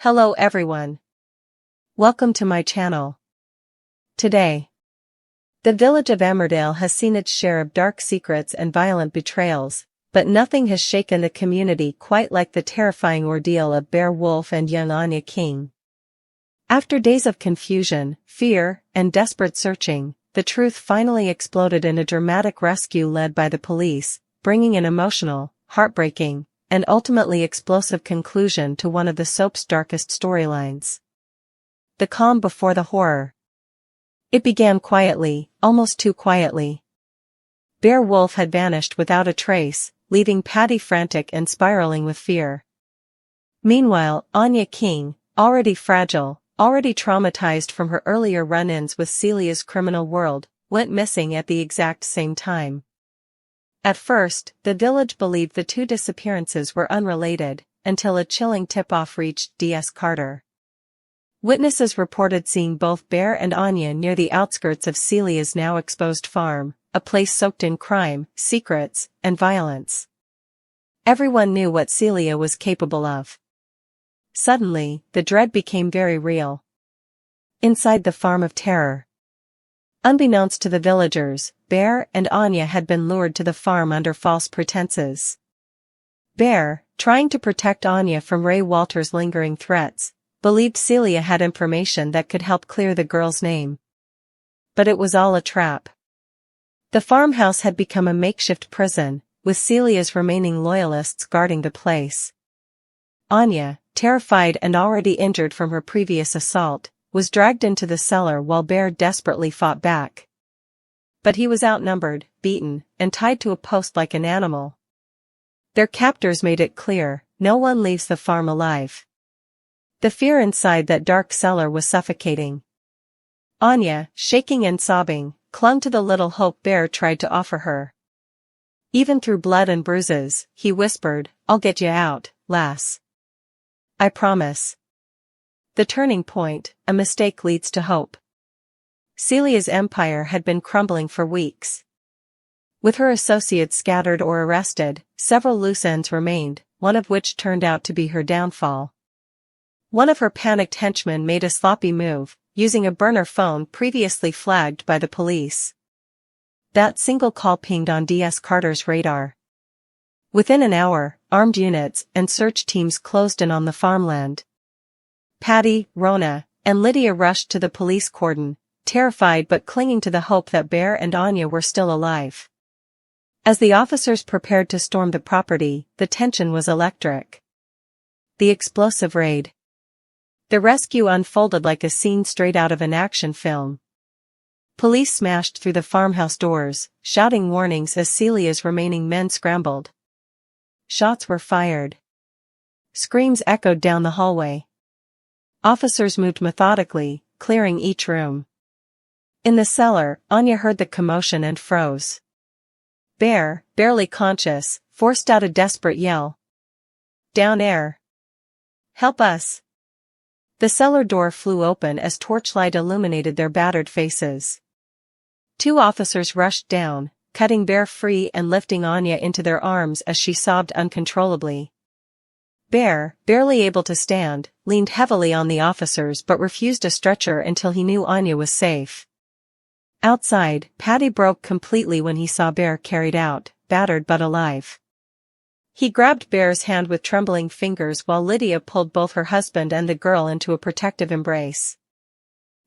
Hello everyone. Welcome to my channel. Today, the village of Emmerdale has seen its share of dark secrets and violent betrayals, but nothing has shaken the community quite like the terrifying ordeal of Bear Wolf and young Anya King. After days of confusion, fear, and desperate searching, the truth finally exploded in a dramatic rescue led by the police, bringing an emotional, heartbreaking, and ultimately explosive conclusion to one of the soap's darkest storylines. The calm before the horror. It began quietly, almost too quietly. Bear Wolf had vanished without a trace, leaving Paddy frantic and spiraling with fear. Meanwhile, Anya King, already fragile, already traumatized from her earlier run-ins with Celia's criminal world, went missing at the exact same time. At first, the village believed the two disappearances were unrelated, until a chilling tip-off reached DS Carter. Witnesses reported seeing both Bear and Anya near the outskirts of Celia's now exposed farm, a place soaked in crime, secrets, and violence. Everyone knew what Celia was capable of. Suddenly, the dread became very real. Inside the farm of terror. Unbeknownst to the villagers, Bear and Anya had been lured to the farm under false pretenses. Bear, trying to protect Anya from Ray Walter's lingering threats, believed Celia had information that could help clear the girl's name. But it was all a trap. The farmhouse had become a makeshift prison, with Celia's remaining loyalists guarding the place. Anya, terrified and already injured from her previous assault, was dragged into the cellar while Bear desperately fought back. But he was outnumbered, beaten, and tied to a post like an animal. Their captors made it clear, no one leaves the farm alive. The fear inside that dark cellar was suffocating. Anya, shaking and sobbing, clung to the little hope Bear tried to offer her. Even through blood and bruises, he whispered, "I'll get you out, lass. I promise." The turning point, a mistake leads to hope. Celia's empire had been crumbling for weeks. With her associates scattered or arrested, several loose ends remained, one of which turned out to be her downfall. One of her panicked henchmen made a sloppy move, using a burner phone previously flagged by the police. That single call pinged on DS Carter's radar. Within an hour, armed units and search teams closed in on the farmland. Paddy, Rona, and Lydia rushed to the police cordon, terrified but clinging to the hope that Bear and Anya were still alive. As the officers prepared to storm the property, the tension was electric. The explosive raid. The rescue unfolded like a scene straight out of an action film. Police smashed through the farmhouse doors, shouting warnings as Celia's remaining men scrambled. Shots were fired. Screams echoed down the hallway. Officers moved methodically, clearing each room. In the cellar, Anya heard the commotion and froze. Bear, barely conscious, forced out a desperate yell. "Down air! Help us!" The cellar door flew open as torchlight illuminated their battered faces. Two officers rushed down, cutting Bear free and lifting Anya into their arms as she sobbed uncontrollably. Bear, barely able to stand, leaned heavily on the officers but refused a stretcher until he knew Anya was safe. Outside, Paddy broke completely when he saw Bear carried out, battered but alive. He grabbed Bear's hand with trembling fingers while Lydia pulled both her husband and the girl into a protective embrace.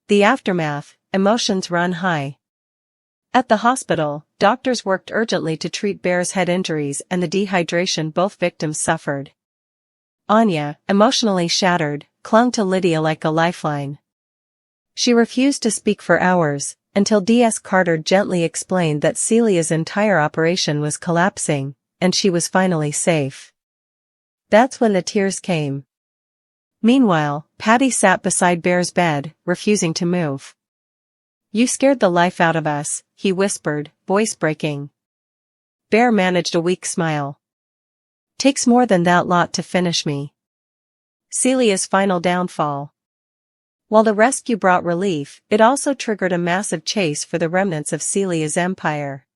The aftermath, emotions run high. At the hospital, doctors worked urgently to treat Bear's head injuries and the dehydration both victims suffered. Anya, emotionally shattered, clung to Lydia like a lifeline. She refused to speak for hours, until DS Carter gently explained that Celia's entire operation was collapsing, and she was finally safe. That's when the tears came. Meanwhile, Paddy sat beside Bear's bed, refusing to move. "You scared the life out of us," he whispered, voice breaking. Bear managed a weak smile. "Takes more than that lot to finish me." Celia's final downfall. While the rescue brought relief, it also triggered a massive chase for the remnants of Celia's empire.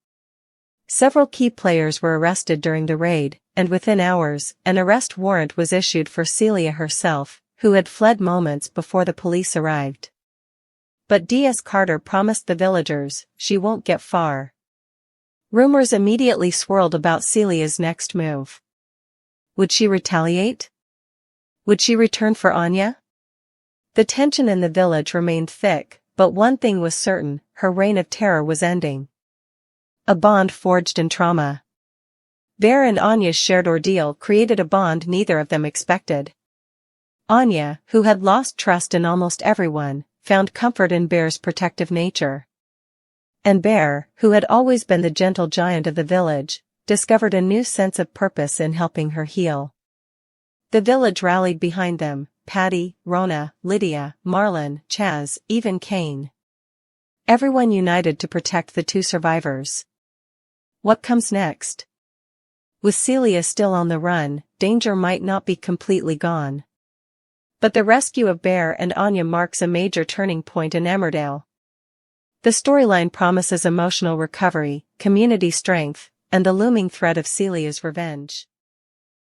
Several key players were arrested during the raid, and within hours, an arrest warrant was issued for Celia herself, who had fled moments before the police arrived. But D.S. Carter promised the villagers she won't get far. Rumors immediately swirled about Celia's next move. Would she retaliate? Would she return for Anya? The tension in the village remained thick, but one thing was certain, her reign of terror was ending. A bond forged in trauma. Bear and Anya's shared ordeal created a bond neither of them expected. Anya, who had lost trust in almost everyone, found comfort in Bear's protective nature. And Bear, who had always been the gentle giant of the village, discovered a new sense of purpose in helping her heal. The village rallied behind them, Patty, Rona, Lydia, Marlon, Chaz, even Kane. Everyone united to protect the two survivors. What comes next? With Celia still on the run, danger might not be completely gone. But the rescue of Bear and Anya marks a major turning point in Emmerdale. The storyline promises emotional recovery, community strength, and the looming threat of Celia's revenge.